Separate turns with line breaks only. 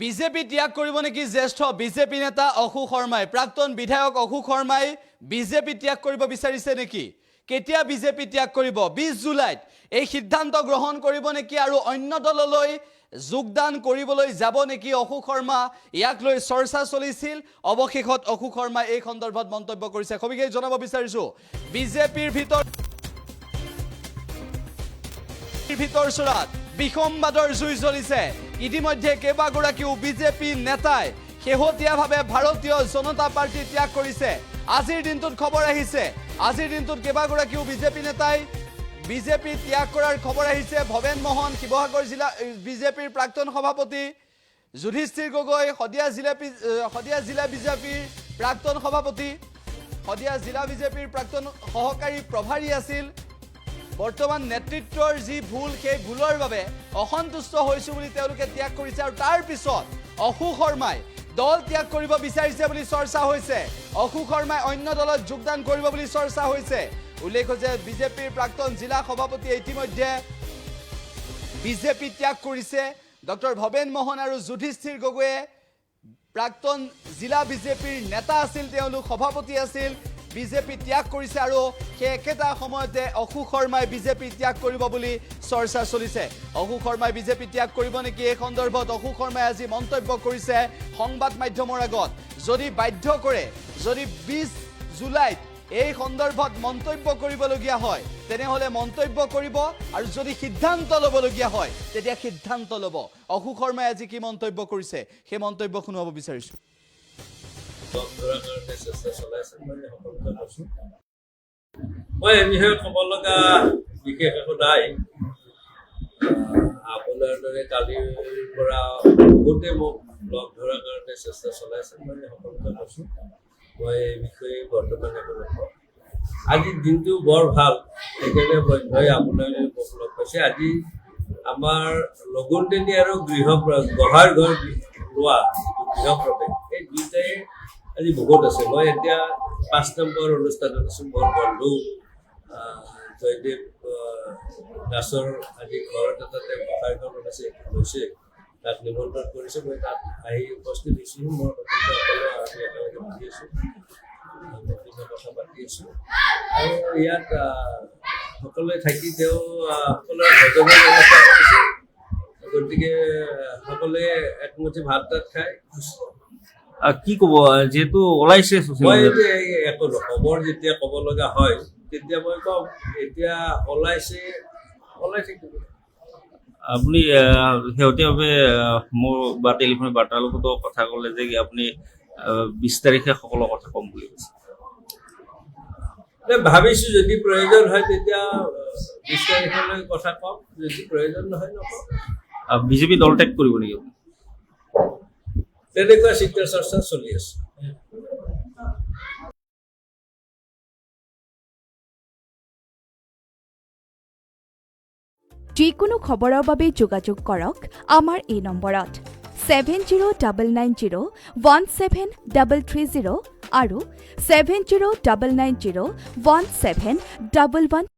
BJP ত্যাগ কৰিব নেকি জ্যেষ্ঠ বিজেপি নেতা অশোক শৰ্মাই প্ৰাক্তন বিধায়ক অশোক শৰ্মাই বিজেপি ত্যাগ কৰিব বিচাৰিছে নেকি কেতিয়া বিজেপি ত্যাগ কৰিব 20 জুলাইত এই সিদ্ধান্ত গ্ৰহণ কৰিব নেকি আৰু অন্য দললৈ যোগদান কৰিবলৈ যাব নেকি অশোক শৰ্মা ইয়াক লৈ চৰ্চা চলিছিল অৱশেষত অশোক শৰ্মা এই সন্দৰ্ভত মন্তব্য কৰিছে খবিকে জনাব বিচাৰিছো বিজেপিৰ ভিতৰ চৰাত বিসম্বাদৰ জুই জ্বলিছে ইতিমধ্যে কেইবাগৰাকীও বিজেপি নেতাই শেহতীয়াভাৱে ভাৰতীয় জনতা পাৰ্টি ত্যাগ কৰিছে আজিৰ দিনটোত খবৰ আহিছে আজিৰ দিনটোত কেইবাগৰাকীও বিজেপি নেতাই বিজেপি ত্যাগ কৰাৰ খবৰ আহিছে ভৱেন মোহন শিৱসাগৰ জিলা বিজেপিৰ প্ৰাক্তন সভাপতি যুধিষ্ঠিৰ গগৈ হদিয়া জিলা বিজেপিৰ প্ৰাক্তন সভাপতি হদিয়া জিলা বিজেপিৰ প্ৰাক্তন সহকাৰী প্ৰভাৰী আছিল বৰ্তমান নেতৃত্বৰ যি ভুল সেই ভুলৰ বাবে অসন্তুষ্ট হৈছো বুলি তেওঁলোকে ত্যাগ কৰিছে আৰু তাৰ পিছত অশোক শৰ্মাই দল ত্যাগ কৰিব বিচাৰিছে বুলি চৰ্চা হৈছে অশোক শৰ্মাই অন্য দলত যোগদান কৰিব বুলি চৰ্চা হৈছে উল্লেখ যে বিজেপিৰ প্ৰাক্তন জিলা সভাপতি ইতিমধ্যে বিজেপি ত্যাগ কৰিছে ডক্টৰ ভৱেন মোহন আৰু যুধিষ্ঠিৰ গগৈয়ে প্ৰাক্তন জিলা বিজেপিৰ নেতা আছিল তেওঁলোক সভাপতি আছিল বিজেপি ত্যাগ কৰিছে আৰু সেই একেটা সময়তে অশোক শৰ্মাই বিজেপি ত্যাগ কৰিব বুলি চৰ্চা চলিছে অশোক শৰ্মাই বিজেপি ত্যাগ কৰিব নেকি এই সন্দৰ্ভত অশোক শৰ্মাই আজি মন্তব্য কৰিছে সংবাদ মাধ্যমৰ আগত যদি বাধ্য কৰে যদি 20 জুলাইত এই সন্দৰ্ভত মন্তব্য কৰিবলগীয়া হয় তেনেহলে মন্তব্য কৰিব আৰু যদি সিদ্ধান্ত ল'বলগীয়া হয় তেতিয়া সিদ্ধান্ত ল'ব অশোক শৰ্মাই আজি কি মন্তব্য কৰিছে সেই মন্তব্য শুনাব বিচাৰিছো
মই এই বিষয়ে ক'ব লগা বিশেষ একো নাই আপোনাৰ দৰে কালিৰ পৰা বহুতে মোক লগ ধৰাৰ কাৰণে চেষ্টা চলাইছে মই সকলোকে কৈছোঁ মই এই বিষয়ে বৰ্তমান একো নকওঁ আজিৰ দিনটো বৰ ভাল সেইকাৰণে মই আপোনালোকে মোক লগ পাইছে আজি আমাৰ লগুণদেনী আৰু গঢ়াৰ ঘৰ লোৱা গৃহপ্ৰৱেশ এই দুয়োটাই আজি বহুত আছে মই এতিয়া 5 নম্বৰ অনুষ্ঠানত আছোঁ মোৰ বন্ধু জয়দেৱ দাসৰ আজি ঘৰত এটা গোসাঁইঘৰ আছে হৈছে তাত নিমন্ত্ৰণ কৰিছে মই তাত আহি উপস্থিত হৈছোঁ মই সকলোৱে আমি একেলগে বহি আছোঁ বিভিন্ন কথা পাতি আছোঁ আৰু ইয়াত সকলোৱে থাকি তেওঁ সকলোৰে ভোজনৰ ব্যৱস্থা কৰিছে গতিকে সকলোৱে একমুঠি ভাত তাত খাই
কি ক'ব যেহেতু ওলাইছে
মই একো খবৰ যেতিয়া ক'ব লগা হয় তেতিয়া মই কম এতিয়া ওলাইছে
আপুনি শেহতীয়াভাৱে মোৰ বা টেলিফোন বাৰ্তালাপতো কথা ক'লে যে আপুনি 20 তাৰিখে সকলো কথা ক'ম বুলি কৈছে
ভাবিছোঁ যদি প্ৰয়োজন হয় তেতিয়া 20 তাৰিখলৈ কথা ক'ম যদি প্ৰয়োজন নহয় নকওঁ
বিজেপি দল ত্যাগ কৰিব নেকি
তেনেকুৱা চিন্তা চৰ্চা চলি আছে
যিকোনো খবৰৰ বাবে যোগাযোগ কৰক আমাৰ এই নম্বৰত 7099017330 আৰু 7099017111